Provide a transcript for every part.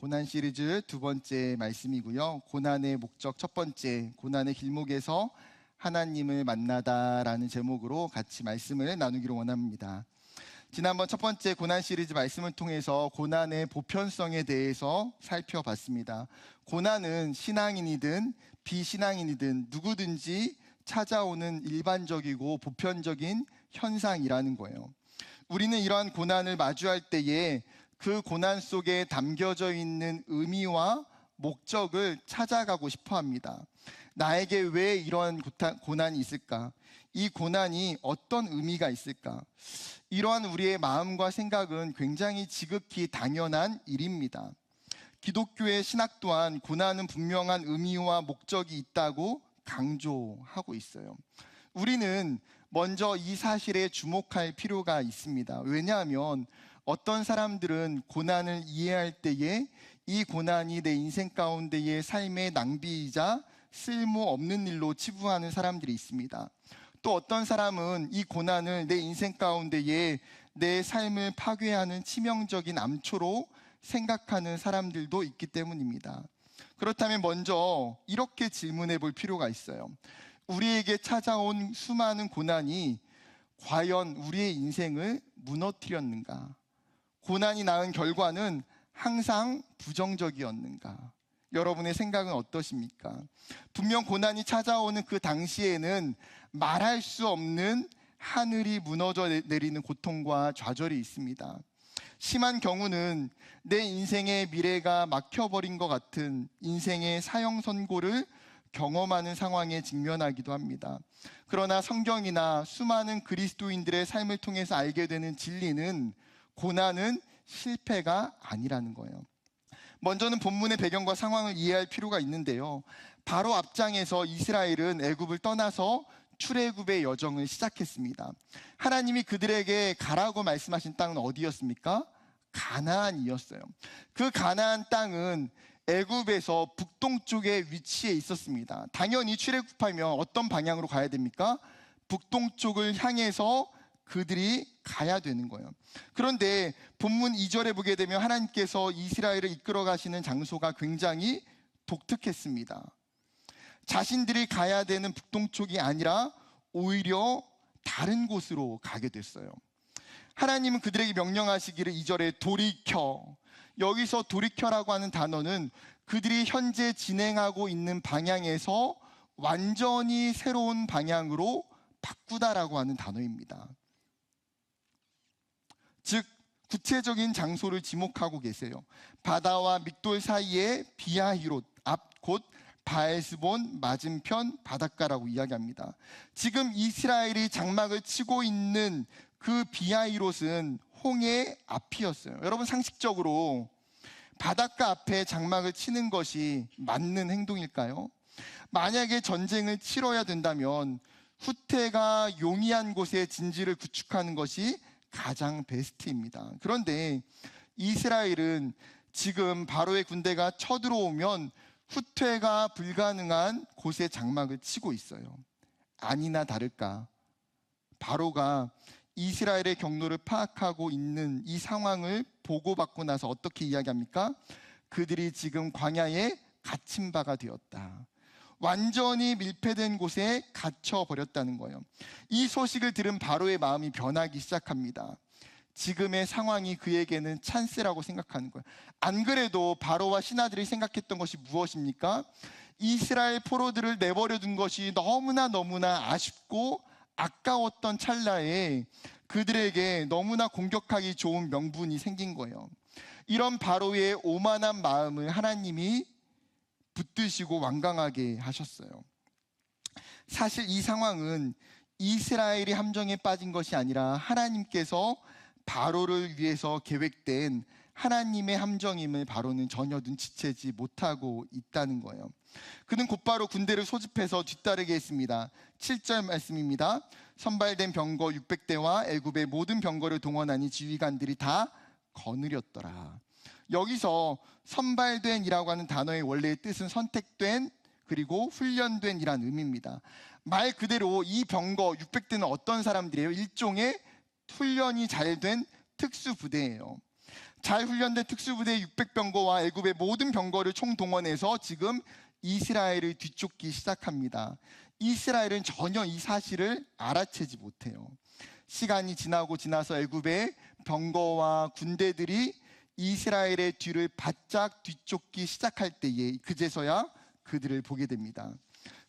고난 시리즈 두 번째 말씀이고요. 고난의 목적 첫 번째, 고난의 길목에서 하나님을 만나다라는 제목으로 같이 말씀을 나누기로 원합니다. 지난번 첫 번째 고난 시리즈 말씀을 통해서 고난의 보편성에 대해서 살펴봤습니다. 고난은 신앙인이든 비신앙인이든 누구든지 찾아오는 일반적이고 보편적인 현상이라는 거예요. 우리는 이러한 고난을 마주할 때에 그 고난 속에 담겨져 있는 의미와 목적을 찾아가고 싶어 합니다. 나에게 왜 이러한 고난이 있을까? 이 고난이 어떤 의미가 있을까? 이러한 우리의 마음과 생각은 굉장히 지극히 당연한 일입니다. 기독교의 신학 또한 고난은 분명한 의미와 목적이 있다고 강조하고 있어요. 우리는 먼저 이 사실에 주목할 필요가 있습니다. 왜냐하면 어떤 사람들은 고난을 이해할 때에 이 고난이 내 인생 가운데의 삶의 낭비이자 쓸모없는 일로 치부하는 사람들이 있습니다. 또 어떤 사람은 이 고난을 내 인생 가운데에 내 삶을 파괴하는 치명적인 암초로 생각하는 사람들도 있기 때문입니다. 그렇다면 먼저 이렇게 질문해 볼 필요가 있어요. 우리에게 찾아온 수많은 고난이 과연 우리의 인생을 무너뜨렸는가? 고난이 낳은 결과는 항상 부정적이었는가? 여러분의 생각은 어떠십니까? 분명 고난이 찾아오는 그 당시에는 말할 수 없는 하늘이 무너져 내리는 고통과 좌절이 있습니다. 심한 경우는 내 인생의 미래가 막혀버린 것 같은 인생의 사형선고를 경험하는 상황에 직면하기도 합니다. 그러나 성경이나 수많은 그리스도인들의 삶을 통해서 알게 되는 진리는 고난은 실패가 아니라는 거예요. 먼저는 본문의 배경과 상황을 이해할 필요가 있는데요. 바로 앞장에서 이스라엘은 애굽을 떠나서 출애굽의 여정을 시작했습니다. 하나님이 그들에게 가라고 말씀하신 땅은 어디였습니까? 가나안이었어요. 그 가나안 땅은 애굽에서 북동쪽에 위치해 있었습니다. 당연히 출애굽하면 어떤 방향으로 가야 됩니까? 북동쪽을 향해서 그들이 가야 되는 거예요. 그런데 본문 2절에 보게 되면 하나님께서 이스라엘을 이끌어 가시는 장소가 굉장히 독특했습니다. 자신들이 가야 되는 북동쪽이 아니라 오히려 다른 곳으로 가게 됐어요. 하나님은 그들에게 명령하시기를 2절에 돌이켜, 여기서 돌이켜라고 하는 단어는 그들이 현재 진행하고 있는 방향에서 완전히 새로운 방향으로 바꾸다라고 하는 단어입니다. 즉 구체적인 장소를 지목하고 계세요. 바다와 믹돌 사이에 비하히롯, 앞 곧 바에스본 맞은편 바닷가라고 이야기합니다. 지금 이스라엘이 장막을 치고 있는 그 비하히롯은 홍해 앞이었어요. 여러분, 상식적으로 바닷가 앞에 장막을 치는 것이 맞는 행동일까요? 만약에 전쟁을 치러야 된다면 후퇴가 용이한 곳에 진지를 구축하는 것이 가장 베스트입니다. 그런데 이스라엘은 지금 바로의 군대가 쳐들어오면 후퇴가 불가능한 곳에 장막을 치고 있어요. 아니나 다를까, 바로가 이스라엘의 경로를 파악하고 있는 이 상황을 보고받고 나서 어떻게 이야기합니까? 그들이 지금 광야에 갇힌 바가 되었다. 완전히 밀폐된 곳에 갇혀버렸다는 거예요. 이 소식을 들은 바로의 마음이 변하기 시작합니다. 지금의 상황이 그에게는 찬스라고 생각하는 거예요. 안 그래도 바로와 신하들이 생각했던 것이 무엇입니까? 이스라엘 포로들을 내버려 둔 것이 너무나 아쉽고 아까웠던 찰나에 그들에게 너무나 공격하기 좋은 명분이 생긴 거예요. 이런 바로의 오만한 마음을 하나님이 붙드시고 완강하게 하셨어요. 사실 이 상황은 이스라엘이 함정에 빠진 것이 아니라 하나님께서 바로를 위해서 계획된 하나님의 함정임을 바로는 전혀 눈치채지 못하고 있다는 거예요. 그는 곧바로 군대를 소집해서 뒤따르게 했습니다. 7절 말씀입니다. 선발된 병거 600대와 애굽의 모든 병거를 동원하니 지휘관들이 다 거느렸더라. 여기서 선발된이라고 하는 단어의 원래의 뜻은 선택된 그리고 훈련된 이란 의미입니다. 말 그대로 이 병거 600대는 어떤 사람들이에요? 일종의 훈련이 잘 된 특수부대예요. 잘 훈련된 특수부대 600병거와 애굽의 모든 병거를 총동원해서 지금 이스라엘을 뒤쫓기 시작합니다. 이스라엘은 전혀 이 사실을 알아채지 못해요. 시간이 지나서 애굽의 병거와 군대들이 이스라엘의 뒤를 바짝 뒤쫓기 시작할 때에 그제서야 그들을 보게 됩니다.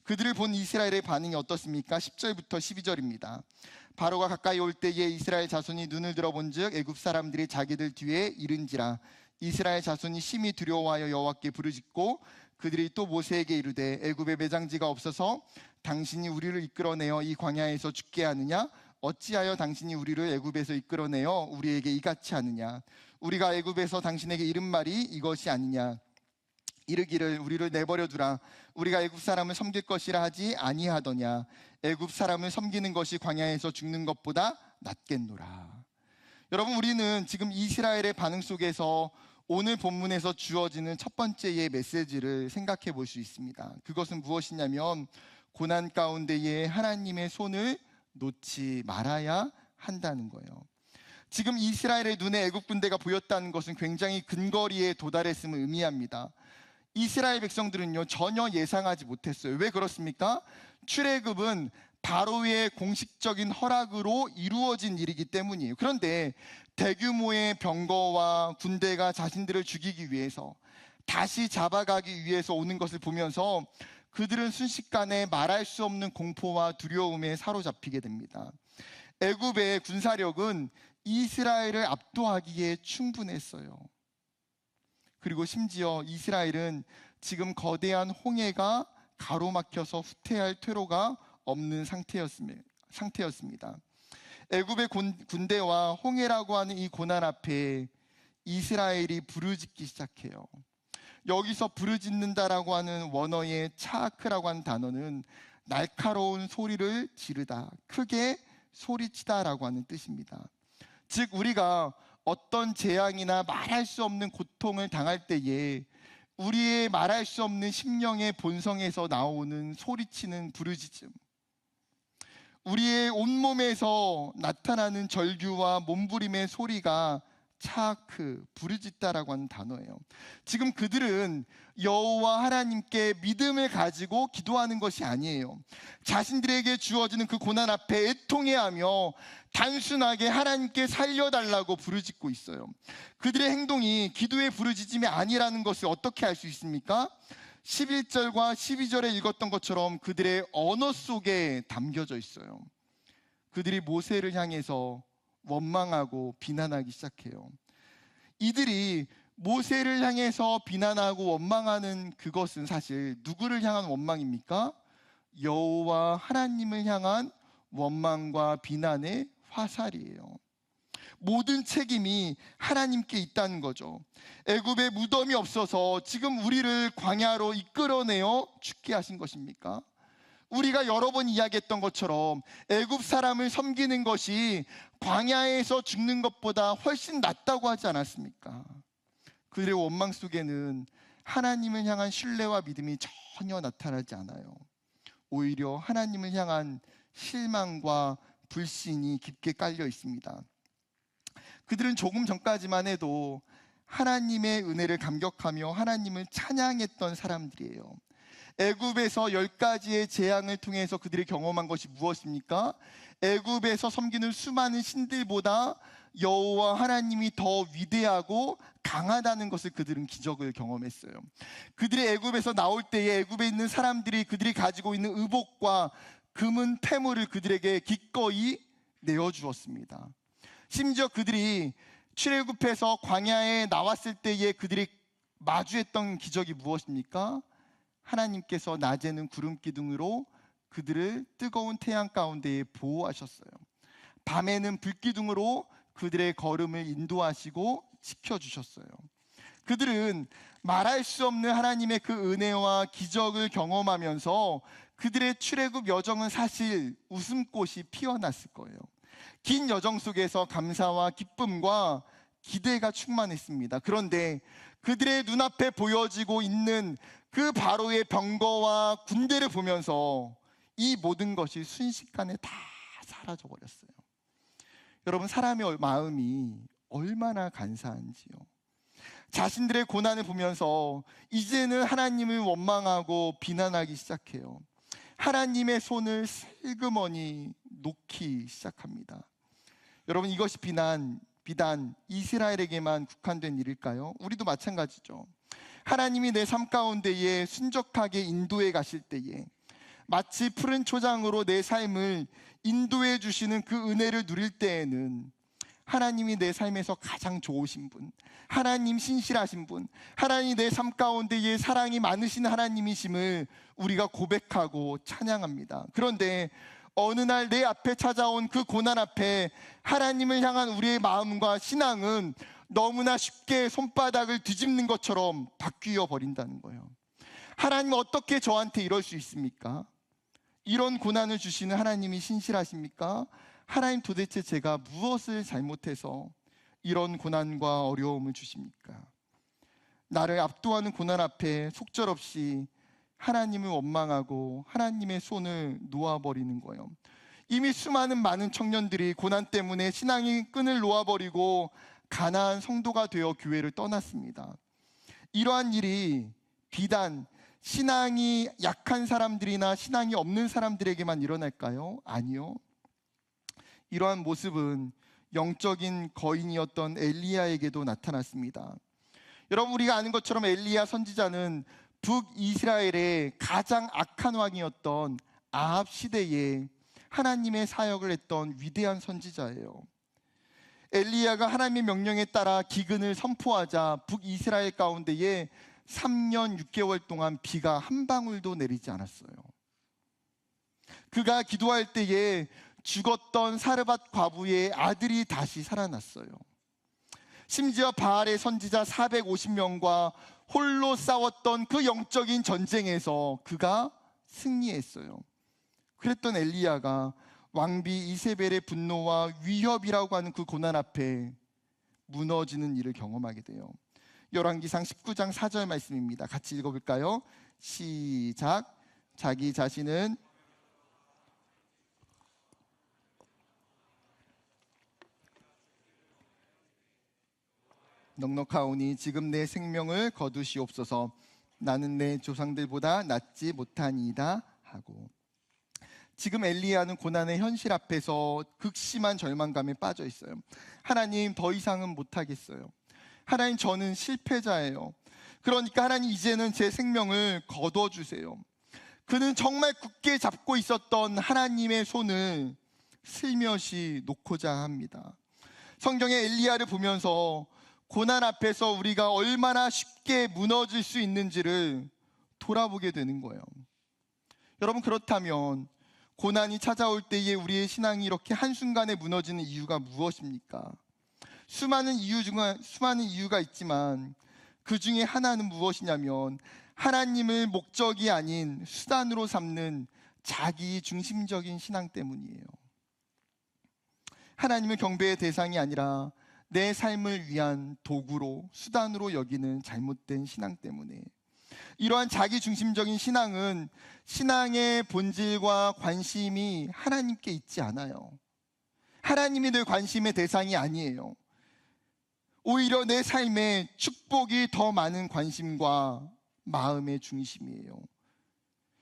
그들을 본 이스라엘의 반응이 어떻습니까? 10절부터 12절입니다. 바로가 가까이 올 때에 이스라엘 자손이 눈을 들어본즉 애굽 사람들이 자기들 뒤에 이른지라. 이스라엘 자손이 심히 두려워하여 여호와께 부르짖고 그들이 또 모세에게 이르되 애굽에 매장지가 없어서 당신이 우리를 이끌어내어 이 광야에서 죽게 하느냐? 어찌하여 당신이 우리를 애굽에서 이끌어내어 우리에게 이같이 하느냐? 우리가 애굽에서 당신에게 이른 말이 이것이 아니냐? 이르기를 우리를 내버려 두라. 우리가 애굽 사람을 섬길 것이라 하지 아니하더냐? 애굽 사람을 섬기는 것이 광야에서 죽는 것보다 낫겠노라. 여러분, 우리는 지금 이스라엘의 반응 속에서 오늘 본문에서 주어지는 첫 번째의 메시지를 생각해 볼 수 있습니다. 그것은 무엇이냐면 고난 가운데에 하나님의 손을 놓지 말아야 한다는 거예요. 지금 이스라엘의 눈에 애굽 군대가 보였다는 것은 굉장히 근거리에 도달했음을 의미합니다. 이스라엘 백성들은요, 전혀 예상하지 못했어요. 왜 그렇습니까? 출애굽은 바로의 공식적인 허락으로 이루어진 일이기 때문이에요. 그런데 대규모의 병거와 군대가 자신들을 죽이기 위해서, 다시 잡아가기 위해서 오는 것을 보면서 그들은 순식간에 말할 수 없는 공포와 두려움에 사로잡히게 됩니다. 애굽의 군사력은 이스라엘을 압도하기에 충분했어요. 그리고 심지어 이스라엘은 지금 거대한 홍해가 가로막혀서 후퇴할 퇴로가 없는 상태였습니다. 애굽의 군대와 홍해라고 하는 이 고난 앞에 이스라엘이 부르짖기 시작해요. 여기서 부르짖는다라고 하는 원어의 차크라고 하는 단어는 날카로운 소리를 지르다, 크게 소리치다라고 하는 뜻입니다. 즉, 우리가 어떤 재앙이나 말할 수 없는 고통을 당할 때에 우리의 말할 수 없는 심령의 본성에서 나오는 소리치는 부르짖음, 우리의 온몸에서 나타나는 절규와 몸부림의 소리가 차크, 부르짖다라고 하는 단어예요. 지금 그들은 여호와 하나님께 믿음을 가지고 기도하는 것이 아니에요. 자신들에게 주어지는 그 고난 앞에 애통해하며 단순하게 하나님께 살려달라고 부르짖고 있어요. 그들의 행동이 기도의 부르짖음이 아니라는 것을 어떻게 알 수 있습니까? 11절과 12절에 읽었던 것처럼 그들의 언어 속에 담겨져 있어요. 그들이 모세를 향해서 원망하고 비난하기 시작해요. 이들이 모세를 향해서 비난하고 원망하는 그것은 사실 누구를 향한 원망입니까? 여호와 하나님을 향한 원망과 비난의 화살이에요. 모든 책임이 하나님께 있다는 거죠. 애굽에 무덤이 없어서 지금 우리를 광야로 이끌어내어 죽게 하신 것입니까? 우리가 여러 번 이야기했던 것처럼 애굽 사람을 섬기는 것이 광야에서 죽는 것보다 훨씬 낫다고 하지 않았습니까? 그들의 원망 속에는 하나님을 향한 신뢰와 믿음이 전혀 나타나지 않아요. 오히려 하나님을 향한 실망과 불신이 깊게 깔려 있습니다. 그들은 조금 전까지만 해도 하나님의 은혜를 감격하며 하나님을 찬양했던 사람들이에요. 애굽에서 10가지의 재앙을 통해서 그들이 경험한 것이 무엇입니까? 애굽에서 섬기는 수많은 신들보다 여호와 하나님이 더 위대하고 강하다는 것을 그들은 기적을 경험했어요. 그들이 애굽에서 나올 때에 애굽에 있는 사람들이 그들이 가지고 있는 의복과 금은 패물을 그들에게 기꺼이 내어주었습니다. 심지어 그들이 출애굽해서 광야에 나왔을 때에 그들이 마주했던 기적이 무엇입니까? 하나님께서 낮에는 구름 기둥으로 그들을 뜨거운 태양 가운데에 보호하셨어요. 밤에는 불기둥으로 그들의 걸음을 인도하시고 지켜주셨어요. 그들은 말할 수 없는 하나님의 그 은혜와 기적을 경험하면서 그들의 출애굽 여정은 사실 웃음꽃이 피어났을 거예요. 긴 여정 속에서 감사와 기쁨과 기대가 충만했습니다. 그런데 그들의 눈앞에 보여지고 있는 그 바로의 병거와 군대를 보면서 이 모든 것이 순식간에 다 사라져 버렸어요. 여러분, 사람의 마음이 얼마나 간사한지요. 자신들의 고난을 보면서 이제는 하나님을 원망하고 비난하기 시작해요. 하나님의 손을 슬그머니 놓기 시작합니다. 여러분, 이것이 비단 이스라엘에게만 국한된 일일까요? 우리도 마찬가지죠. 하나님이 내 삶 가운데에 순적하게 인도해 가실 때에, 마치 푸른 초장으로 내 삶을 인도해 주시는 그 은혜를 누릴 때에는 하나님이 내 삶에서 가장 좋으신 분, 하나님 신실하신 분, 하나님 내 삶 가운데에 사랑이 많으신 하나님이심을 우리가 고백하고 찬양합니다. 그런데 어느 날 내 앞에 찾아온 그 고난 앞에 하나님을 향한 우리의 마음과 신앙은 너무나 쉽게 손바닥을 뒤집는 것처럼 바뀌어 버린다는 거예요. 하나님, 어떻게 저한테 이럴 수 있습니까? 이런 고난을 주시는 하나님이 신실하십니까? 하나님, 도대체 제가 무엇을 잘못해서 이런 고난과 어려움을 주십니까? 나를 압도하는 고난 앞에 속절없이 하나님을 원망하고 하나님의 손을 놓아버리는 거예요. 이미 많은 청년들이 고난 때문에 신앙의 끈을 놓아버리고 가난한 성도가 되어 교회를 떠났습니다. 이러한 일이 비단 신앙이 약한 사람들이나 신앙이 없는 사람들에게만 일어날까요? 아니요. 이러한 모습은 영적인 거인이었던 엘리야에게도 나타났습니다. 여러분, 우리가 아는 것처럼 엘리야 선지자는 북이스라엘의 가장 악한 왕이었던 아합 시대에 하나님의 사역을 했던 위대한 선지자예요. 엘리야가 하나님의 명령에 따라 기근을 선포하자 북이스라엘 가운데에 3년 6개월 동안 비가 한 방울도 내리지 않았어요. 그가 기도할 때에 죽었던 사르밧 과부의 아들이 다시 살아났어요. 심지어 바알의 선지자 450명과 홀로 싸웠던 그 영적인 전쟁에서 그가 승리했어요. 그랬던 엘리야가 왕비 이세벨의 분노와 위협이라고 하는 그 고난 앞에 무너지는 일을 경험하게 돼요. 열왕기상 19장 4절 말씀입니다. 같이 읽어볼까요? 시작. 자기 자신은 넉넉하오니 지금 내 생명을 거두시옵소서. 나는 내 조상들보다 낫지 못하니이다 하고, 지금 엘리야는 고난의 현실 앞에서 극심한 절망감에 빠져 있어요. 하나님, 더 이상은 못하겠어요. 하나님, 저는 실패자예요. 그러니까 하나님, 이제는 제 생명을 거둬주세요. 그는 정말 굳게 잡고 있었던 하나님의 손을 슬며시 놓고자 합니다. 성경의 엘리야를 보면서 고난 앞에서 우리가 얼마나 쉽게 무너질 수 있는지를 돌아보게 되는 거예요. 여러분, 그렇다면 고난이 찾아올 때에 우리의 신앙이 이렇게 한순간에 무너지는 이유가 무엇입니까? 수많은 이유가 있지만 그 중에 하나는 무엇이냐면, 하나님을 목적이 아닌 수단으로 삼는 자기 중심적인 신앙 때문이에요. 하나님을 경배의 대상이 아니라 내 삶을 위한 도구로, 수단으로 여기는 잘못된 신앙 때문에, 이러한 자기 중심적인 신앙은 신앙의 본질과 관심이 하나님께 있지 않아요. 하나님이 늘 관심의 대상이 아니에요. 오히려 내 삶에 축복이 더 많은 관심과 마음의 중심이에요.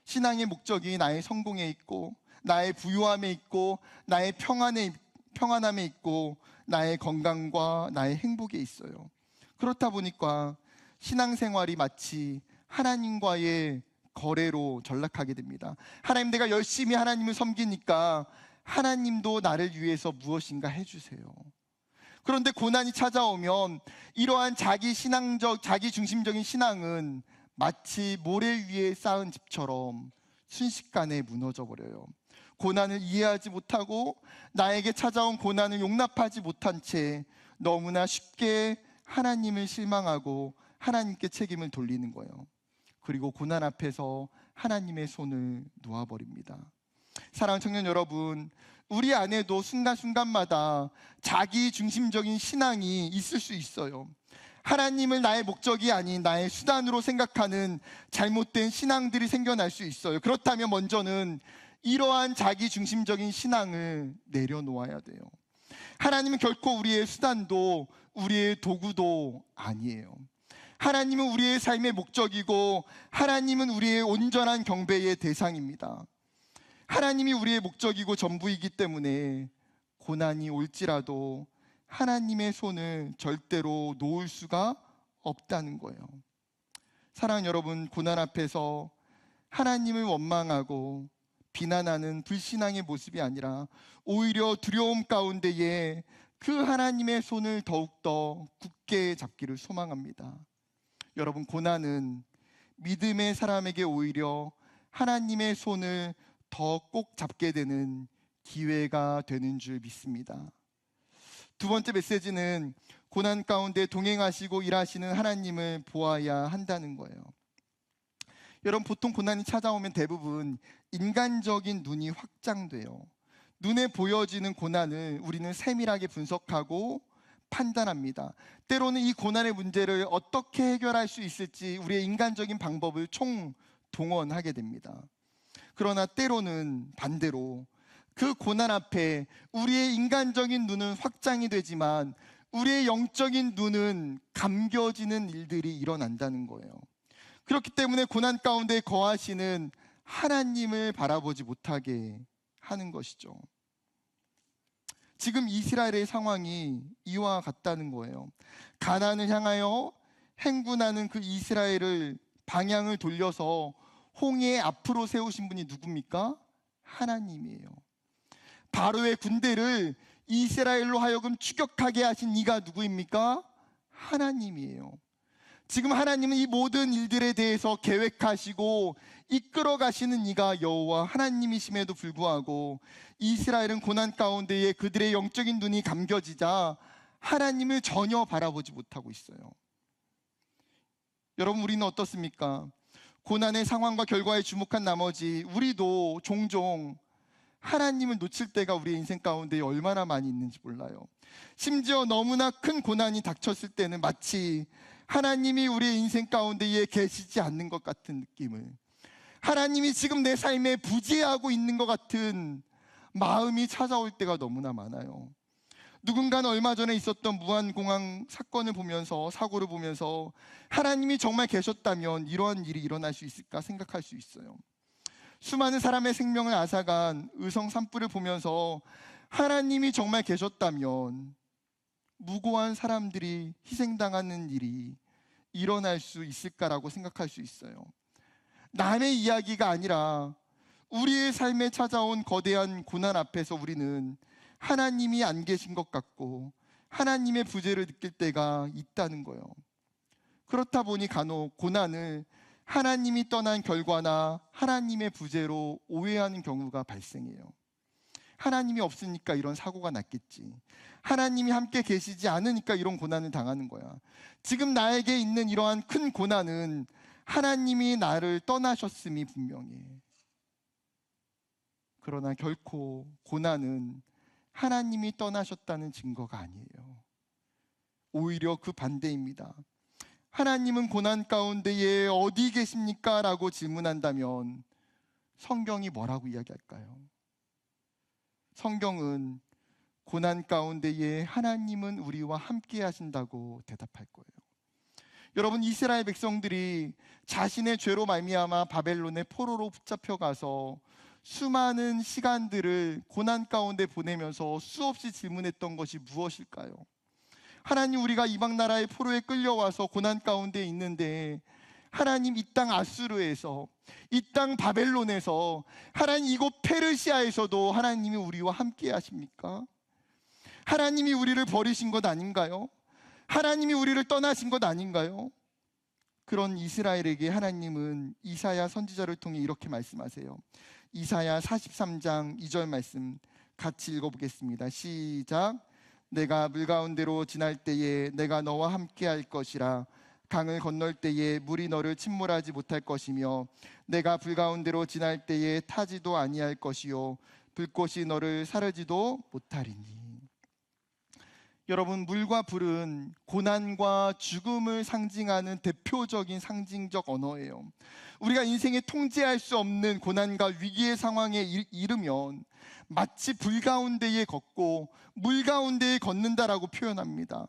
신앙의 목적이 나의 성공에 있고, 나의 부유함에 있고, 나의 평안함에 있고, 나의 건강과 나의 행복에 있어요. 그렇다 보니까 신앙생활이 마치 하나님과의 거래로 전락하게 됩니다. 하나님, 내가 열심히 하나님을 섬기니까 하나님도 나를 위해서 무엇인가 해주세요. 그런데 고난이 찾아오면 이러한 자기 중심적인 신앙은 마치 모래 위에 쌓은 집처럼 순식간에 무너져 버려요. 고난을 이해하지 못하고 나에게 찾아온 고난을 용납하지 못한 채 너무나 쉽게 하나님을 실망하고 하나님께 책임을 돌리는 거예요. 그리고 고난 앞에서 하나님의 손을 놓아버립니다. 사랑하는 청년 여러분, 우리 안에도 순간순간마다 자기 중심적인 신앙이 있을 수 있어요. 하나님을 나의 목적이 아닌 나의 수단으로 생각하는 잘못된 신앙들이 생겨날 수 있어요. 그렇다면 먼저는 이러한 자기 중심적인 신앙을 내려놓아야 돼요. 하나님은 결코 우리의 수단도 우리의 도구도 아니에요. 하나님은 우리의 삶의 목적이고 하나님은 우리의 온전한 경배의 대상입니다. 하나님이 우리의 목적이고 전부이기 때문에 고난이 올지라도 하나님의 손을 절대로 놓을 수가 없다는 거예요. 사랑하는 여러분, 고난 앞에서 하나님을 원망하고 비난하는 불신앙의 모습이 아니라 오히려 두려움 가운데에 그 하나님의 손을 더욱더 굳게 잡기를 소망합니다. 여러분, 고난은 믿음의 사람에게 오히려 하나님의 손을 더 꼭 잡게 되는 기회가 되는 줄 믿습니다. 두 번째 메시지는 고난 가운데 동행하시고 일하시는 하나님을 보아야 한다는 거예요. 여러분, 보통 고난이 찾아오면 대부분 인간적인 눈이 확장돼요. 눈에 보여지는 고난을 우리는 세밀하게 분석하고 판단합니다. 때로는 이 고난의 문제를 어떻게 해결할 수 있을지 우리의 인간적인 방법을 총동원하게 됩니다. 그러나 때로는 반대로 그 고난 앞에 우리의 인간적인 눈은 확장이 되지만 우리의 영적인 눈은 감겨지는 일들이 일어난다는 거예요. 그렇기 때문에 고난 가운데 거하시는 하나님을 바라보지 못하게 하는 것이죠. 지금 이스라엘의 상황이 이와 같다는 거예요. 가나안을 향하여 행군하는 그 이스라엘을 방향을 돌려서 홍해 앞으로 세우신 분이 누굽니까? 하나님이에요. 바로의 군대를 이스라엘로 하여금 추격하게 하신 이가 누구입니까? 하나님이에요. 지금 하나님은 이 모든 일들에 대해서 계획하시고 이끌어 가시는 이가 여호와 하나님이심에도 불구하고 이스라엘은 고난 가운데에 그들의 영적인 눈이 감겨지자 하나님을 전혀 바라보지 못하고 있어요. 여러분, 우리는 어떻습니까? 고난의 상황과 결과에 주목한 나머지 우리도 종종 하나님을 놓칠 때가 우리의 인생 가운데 얼마나 많이 있는지 몰라요. 심지어 너무나 큰 고난이 닥쳤을 때는 마치 하나님이 우리의 인생 가운데에 계시지 않는 것 같은 느낌을, 하나님이 지금 내 삶에 부재하고 있는 것 같은 마음이 찾아올 때가 너무나 많아요. 누군가는 얼마 전에 있었던 무한공항 사건을 보면서, 사고를 보면서 하나님이 정말 계셨다면 이러한 일이 일어날 수 있을까 생각할 수 있어요. 수많은 사람의 생명을 앗아간 의성 산불을 보면서 하나님이 정말 계셨다면 무고한 사람들이 희생당하는 일이 일어날 수 있을까라고 생각할 수 있어요. 남의 이야기가 아니라 우리의 삶에 찾아온 거대한 고난 앞에서 우리는 하나님이 안 계신 것 같고 하나님의 부재를 느낄 때가 있다는 거예요. 그렇다 보니 간혹 고난을 하나님이 떠난 결과나 하나님의 부재로 오해하는 경우가 발생해요. 하나님이 없으니까 이런 사고가 났겠지. 하나님이 함께 계시지 않으니까 이런 고난을 당하는 거야. 지금 나에게 있는 이러한 큰 고난은 하나님이 나를 떠나셨음이 분명해. 그러나 결코 고난은 하나님이 떠나셨다는 증거가 아니에요. 오히려 그 반대입니다. 하나님은 고난 가운데에 어디 계십니까? 라고 질문한다면 성경이 뭐라고 이야기할까요? 성경은 고난 가운데에 하나님은 우리와 함께 하신다고 대답할 거예요. 여러분, 이스라엘 백성들이 자신의 죄로 말미암아 바벨론의 포로로 붙잡혀가서 수많은 시간들을 고난 가운데 보내면서 수없이 질문했던 것이 무엇일까요? 하나님, 우리가 이방 나라의 포로에 끌려와서 고난 가운데 있는데 하나님, 이 땅 아수르에서, 이 땅 바벨론에서, 하나님 이곳 페르시아에서도 하나님이 우리와 함께 하십니까? 하나님이 우리를 버리신 것 아닌가요? 하나님이 우리를 떠나신 것 아닌가요? 그런 이스라엘에게 하나님은 이사야 선지자를 통해 이렇게 말씀하세요. 이사야 43장 2절 말씀 같이 읽어보겠습니다. 시작. 내가 물 가운데로 지날 때에 내가 너와 함께 할 것이라. 강을 건널 때에 물이 너를 침몰하지 못할 것이며 내가 불 가운데로 지날 때에 타지도 아니할 것이요 불꽃이 너를 사르지도 못하리니. 여러분, 물과 불은 고난과 죽음을 상징하는 대표적인 상징적 언어예요. 우리가 인생에 통제할 수 없는 고난과 위기의 상황에 이르면 마치 불 가운데에 걷고 물 가운데에 걷는다라고 표현합니다.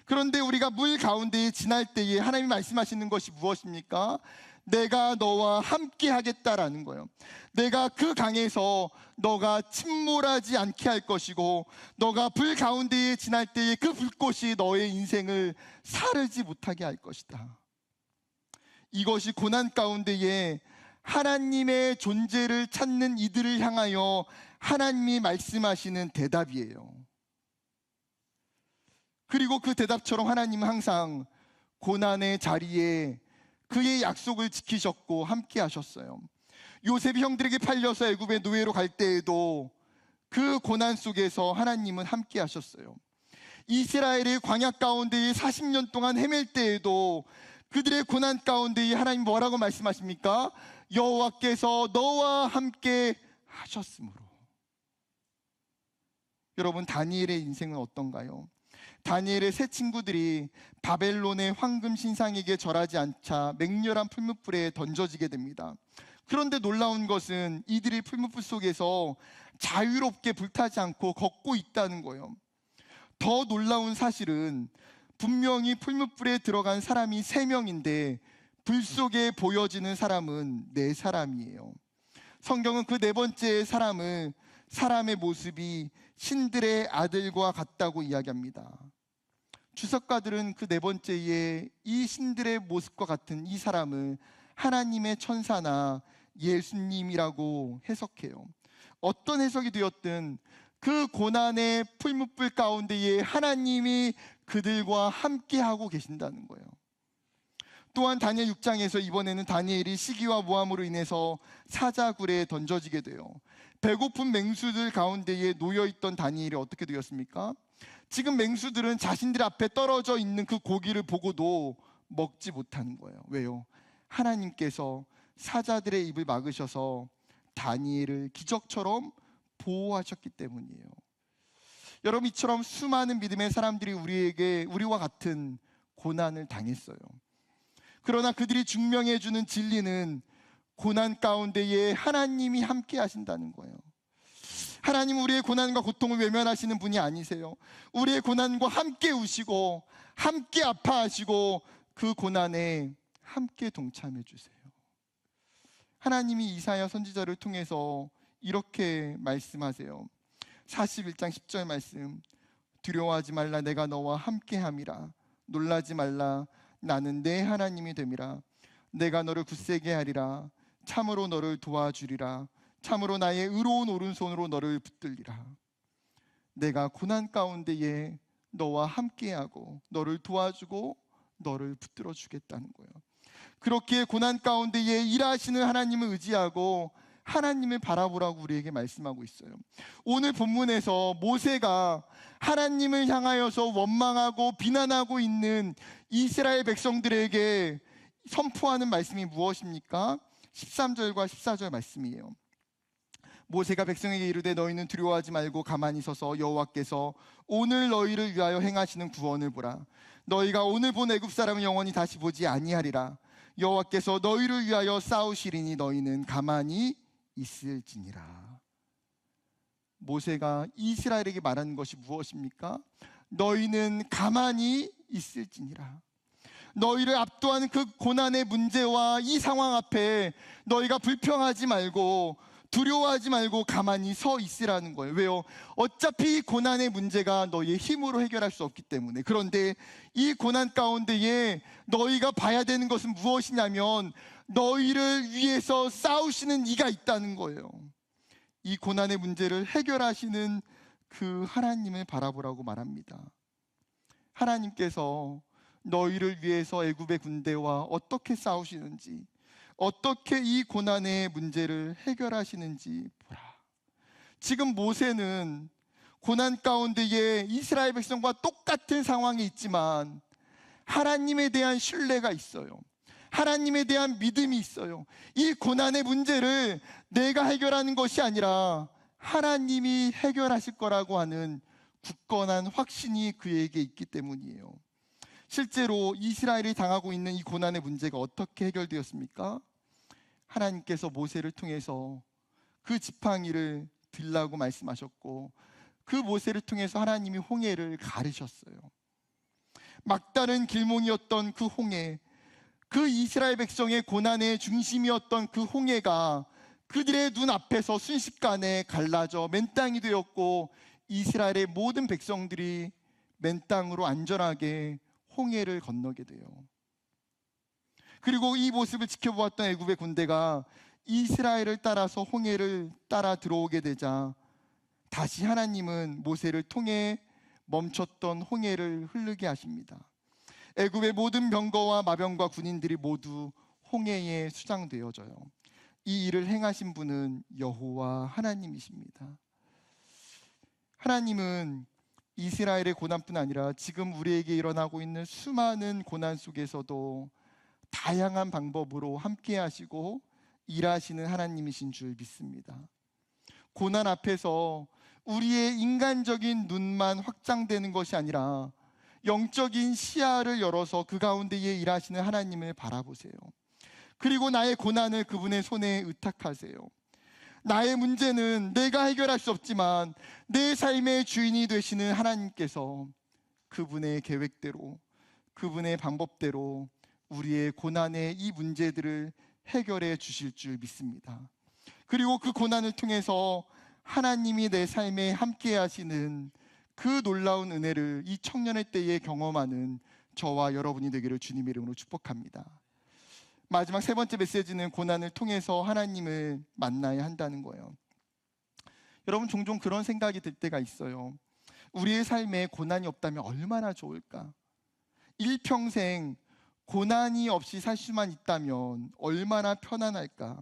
그런데 우리가 물 가운데에 지날 때에 하나님이 말씀하시는 것이 무엇입니까? 내가 너와 함께 하겠다라는 거예요. 내가 그 강에서 너가 침몰하지 않게 할 것이고, 너가 불 가운데에 지날 때에 그 불꽃이 너의 인생을 사르지 못하게 할 것이다. 이것이 고난 가운데에 하나님의 존재를 찾는 이들을 향하여 하나님이 말씀하시는 대답이에요. 그리고 그 대답처럼 하나님은 항상 고난의 자리에 그의 약속을 지키셨고 함께 하셨어요. 요셉이 형들에게 팔려서 애굽의 노예로 갈 때에도 그 고난 속에서 하나님은 함께 하셨어요. 이스라엘의 광야 가운데에 40년 동안 헤맬 때에도 그들의 고난 가운데에 하나님 뭐라고 말씀하십니까? 여호와께서 너와 함께 하셨으므로. 여러분, 다니엘의 인생은 어떤가요? 다니엘의 세 친구들이 바벨론의 황금 신상에게 절하지 않자 맹렬한 풀무불에 던져지게 됩니다. 그런데 놀라운 것은 이들이 풀무불 속에서 자유롭게 불타지 않고 걷고 있다는 거예요. 더 놀라운 사실은 분명히 풀무불에 들어간 사람이 3명인데 불 속에 보여지는 사람은 4사람이에요. 성경은 그 4번째 사람을 사람의 모습이 신들의 아들과 같다고 이야기합니다. 주석가들은 그 4번째에 이 신들의 모습과 같은 이 사람을 하나님의 천사나 예수님이라고 해석해요. 어떤 해석이 되었든 그 고난의 풀무불 가운데에 하나님이 그들과 함께하고 계신다는 거예요. 또한 다니엘 6장에서 이번에는 다니엘이 시기와 모함으로 인해서 사자굴에 던져지게 돼요. 배고픈 맹수들 가운데에 놓여있던 다니엘이 어떻게 되었습니까? 지금 맹수들은 자신들 앞에 떨어져 있는 그 고기를 보고도 먹지 못하는 거예요. 왜요? 하나님께서 사자들의 입을 막으셔서 다니엘을 기적처럼 보호하셨기 때문이에요. 여러분, 이처럼 수많은 믿음의 사람들이 우리와 같은 고난을 당했어요. 그러나 그들이 증명해 주는 진리는 고난 가운데에 하나님이 함께 하신다는 거예요. 하나님은 우리의 고난과 고통을 외면하시는 분이 아니세요. 우리의 고난과 함께 우시고 함께 아파하시고 그 고난에 함께 동참해 주세요. 하나님이 이사야 선지자를 통해서 이렇게 말씀하세요. 41장 10절 말씀. 두려워하지 말라, 내가 너와 함께함이라. 놀라지 말라, 나는 내 하나님이 됨이라. 내가 너를 굳세게 하리라. 참으로 너를 도와주리라. 참으로 나의 의로운 오른손으로 너를 붙들리라. 내가 고난 가운데에 너와 함께하고 너를 도와주고 너를 붙들어 주겠다는 거예요. 그렇게 고난 가운데에 일하시는 하나님을 의지하고 하나님을 바라보라고 우리에게 말씀하고 있어요. 오늘 본문에서 모세가 하나님을 향하여서 원망하고 비난하고 있는 이스라엘 백성들에게 선포하는 말씀이 무엇입니까? 13절과 14절 말씀이에요. 모세가 백성에게 이르되 너희는 두려워하지 말고 가만히 서서 여호와께서 오늘 너희를 위하여 행하시는 구원을 보라. 너희가 오늘 본 애굽 사람을 영원히 다시 보지 아니하리라. 여호와께서 너희를 위하여 싸우시리니 너희는 가만히 있을지니라. 모세가 이스라엘에게 말하는 것이 무엇입니까? 너희는 가만히 있을지니라. 너희를 압도하는 그 고난의 문제와 이 상황 앞에 너희가 불평하지 말고 두려워하지 말고 가만히 서 있으라는 거예요. 왜요? 어차피 고난의 문제가 너희의 힘으로 해결할 수 없기 때문에. 그런데 이 고난 가운데에 너희가 봐야 되는 것은 무엇이냐면 너희를 위해서 싸우시는 이가 있다는 거예요. 이 고난의 문제를 해결하시는 그 하나님을 바라보라고 말합니다. 하나님께서 너희를 위해서 애굽의 군대와 어떻게 싸우시는지, 어떻게 이 고난의 문제를 해결하시는지 보라. 지금 모세는 고난 가운데에 이스라엘 백성과 똑같은 상황에 있지만 하나님에 대한 신뢰가 있어요. 하나님에 대한 믿음이 있어요. 이 고난의 문제를 내가 해결하는 것이 아니라 하나님이 해결하실 거라고 하는 굳건한 확신이 그에게 있기 때문이에요. 실제로 이스라엘이 당하고 있는 이 고난의 문제가 어떻게 해결되었습니까? 하나님께서 모세를 통해서 그 지팡이를 들라고 말씀하셨고, 그 모세를 통해서 하나님이 홍해를 가르셨어요. 막다른 길몽이었던 그 홍해, 그 이스라엘 백성의 고난의 중심이었던 그 홍해가 그들의 눈앞에서 순식간에 갈라져 맨 땅이 되었고, 이스라엘의 모든 백성들이 맨 땅으로 안전하게 홍해를 건너게 돼요. 그리고 이 모습을 지켜보았던 애굽의 군대가 이스라엘을 따라서 홍해를 따라 들어오게 되자 다시 하나님은 모세를 통해 멈췄던 홍해를 흐르게 하십니다. 애굽의 모든 병거와 마병과 군인들이 모두 홍해에 수장되어져요. 이 일을 행하신 분은 여호와 하나님이십니다. 하나님은 이스라엘의 고난뿐 아니라 지금 우리에게 일어나고 있는 수많은 고난 속에서도 다양한 방법으로 함께 하시고 일하시는 하나님이신 줄 믿습니다. 고난 앞에서 우리의 인간적인 눈만 확장되는 것이 아니라 영적인 시야를 열어서 그 가운데에 일하시는 하나님을 바라보세요. 그리고 나의 고난을 그분의 손에 의탁하세요. 나의 문제는 내가 해결할 수 없지만 내 삶의 주인이 되시는 하나님께서 그분의 계획대로, 그분의 방법대로 우리의 고난의 이 문제들을 해결해 주실 줄 믿습니다. 그리고 그 고난을 통해서 하나님이 내 삶에 함께 하시는 그 놀라운 은혜를 이 청년의 때에 경험하는 저와 여러분이 되기를 주님의 이름으로 축복합니다. 마지막 세 번째 메시지는 고난을 통해서 하나님을 만나야 한다는 거예요. 여러분, 종종 그런 생각이 들 때가 있어요. 우리의 삶에 고난이 없다면 얼마나 좋을까? 일평생 고난이 없이 살 수만 있다면 얼마나 편안할까?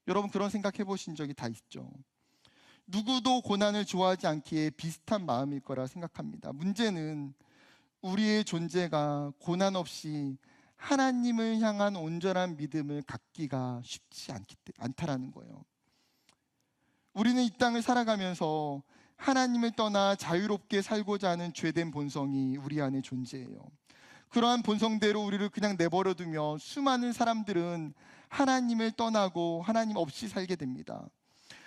여러분, 그런 생각 해보신 적이 다 있죠? 누구도 고난을 좋아하지 않기에 비슷한 마음일 거라 생각합니다. 문제는 우리의 존재가 고난 없이 하나님을 향한 온전한 믿음을 갖기가 쉽지 않다라는 거예요. 우리는 이 땅을 살아가면서 하나님을 떠나 자유롭게 살고자 하는 죄된 본성이 우리 안에 존재해요. 그러한 본성대로 우리를 그냥 내버려두며 수많은 사람들은 하나님을 떠나고 하나님 없이 살게 됩니다.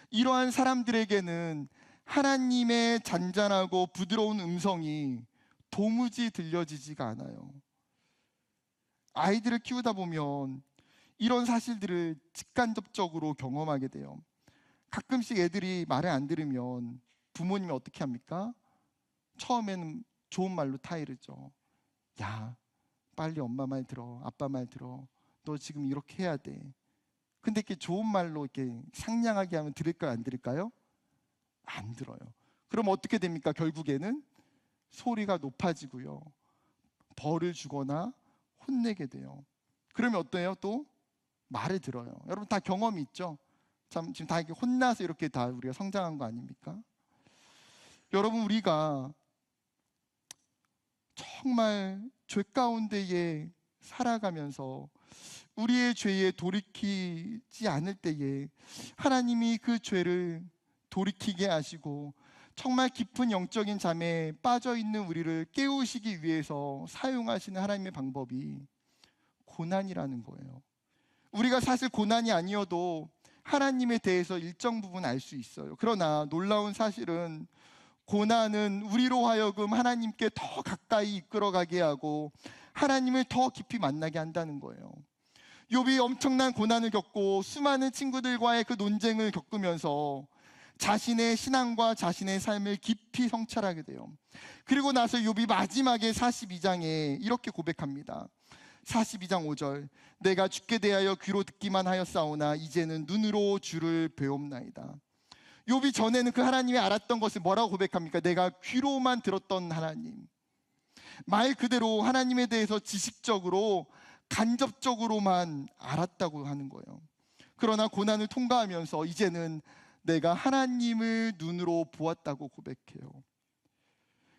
이러한 사람들에게는 하나님의 잔잔하고 부드러운 음성이 도무지 들려지지가 않아요. 아이들을 키우다 보면 이런 사실들을 직간접적으로 경험하게 돼요. 가끔씩 애들이 말을 안 들으면 부모님이 어떻게 합니까? 처음에는 좋은 말로 타이르죠. 야, 빨리 엄마 말 들어, 아빠 말 들어. 너 지금 이렇게 해야 돼. 근데 이렇게 좋은 말로 이렇게 상냥하게 하면 들을까요, 안 들을까요? 안 들어요. 그럼 어떻게 됩니까? 결국에는 소리가 높아지고요, 벌을 주거나 혼내게 돼요. 그러면 어때요? 또 말을 들어요. 여러분 다 경험이 있죠? 참, 지금 다 이렇게 혼나서 이렇게 다 우리가 성장한 거 아닙니까? 여러분, 우리가 정말 죄 가운데에 살아가면서 우리의 죄에 돌이키지 않을 때에 하나님이 그 죄를 돌이키게 하시고 정말 깊은 영적인 잠에 빠져있는 우리를 깨우시기 위해서 사용하시는 하나님의 방법이 고난이라는 거예요. 우리가 사실 고난이 아니어도 하나님에 대해서 일정 부분 알 수 있어요. 그러나 놀라운 사실은 고난은 우리로 하여금 하나님께 더 가까이 이끌어가게 하고 하나님을 더 깊이 만나게 한다는 거예요. 욥이 엄청난 고난을 겪고 수많은 친구들과의 그 논쟁을 겪으면서 자신의 신앙과 자신의 삶을 깊이 성찰하게 돼요. 그리고 나서 욥이 마지막에 42장에 이렇게 고백합니다. 42장 5절, 내가 주께 대하여 귀로 듣기만 하였사오나 이제는 눈으로 주를 배옵나이다. 욥이 전에는 그 하나님이 알았던 것을 뭐라고 고백합니까? 내가 귀로만 들었던 하나님. 말 그대로 하나님에 대해서 지식적으로 간접적으로만 알았다고 하는 거예요. 그러나 고난을 통과하면서 이제는 내가 하나님을 눈으로 보았다고 고백해요.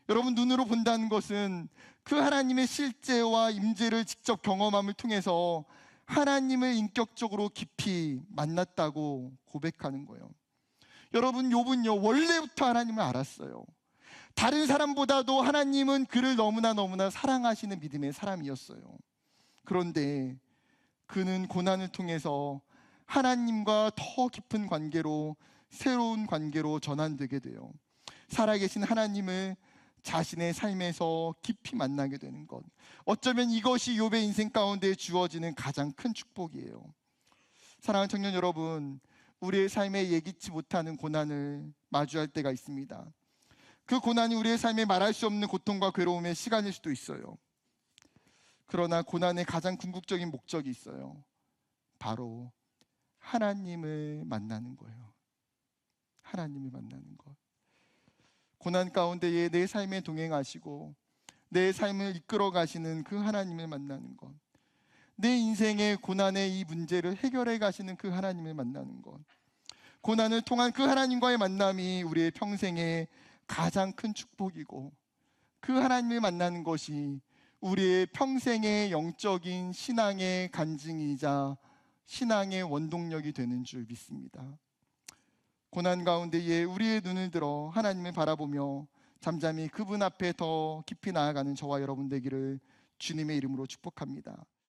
여러분, 눈으로 본다는 것은 그 하나님의 실제와 임재를 직접 경험함을 통해서 하나님을 인격적으로 깊이 만났다고 고백하는 거예요. 여러분, 욥은요 원래부터 하나님을 알았어요. 다른 사람보다도 하나님은 그를 너무나 사랑하시는 믿음의 사람이었어요. 그런데 그는 고난을 통해서 하나님과 더 깊은 관계로, 새로운 관계로 전환되게 돼요. 살아계신 하나님을 자신의 삶에서 깊이 만나게 되는 것, 어쩌면 이것이 욥의 인생 가운데 주어지는 가장 큰 축복이에요. 사랑하는 청년 여러분, 우리의 삶에 예기치 못하는 고난을 마주할 때가 있습니다. 그 고난이 우리의 삶에 말할 수 없는 고통과 괴로움의 시간일 수도 있어요. 그러나 고난의 가장 궁극적인 목적이 있어요. 바로 하나님을 만나는 거예요. 하나님을 만나는 것. 고난 가운데에 내 삶에 동행하시고 내 삶을 이끌어 가시는 그 하나님을 만나는 것. 내 인생의 고난의 이 문제를 해결해 가시는 그 하나님을 만나는 것. 고난을 통한 그 하나님과의 만남이 우리의 평생의 가장 큰 축복이고, 그 하나님을 만나는 것이 우리의 평생의 영적인 신앙의 간증이자 신앙의 원동력이 되는 줄 믿습니다. 고난 가운데에 우리의 눈을 들어 하나님을 바라보며 잠잠히 그분 앞에 더 깊이 나아가는 저와 여러분 되기를 주님의 이름으로 축복합니다.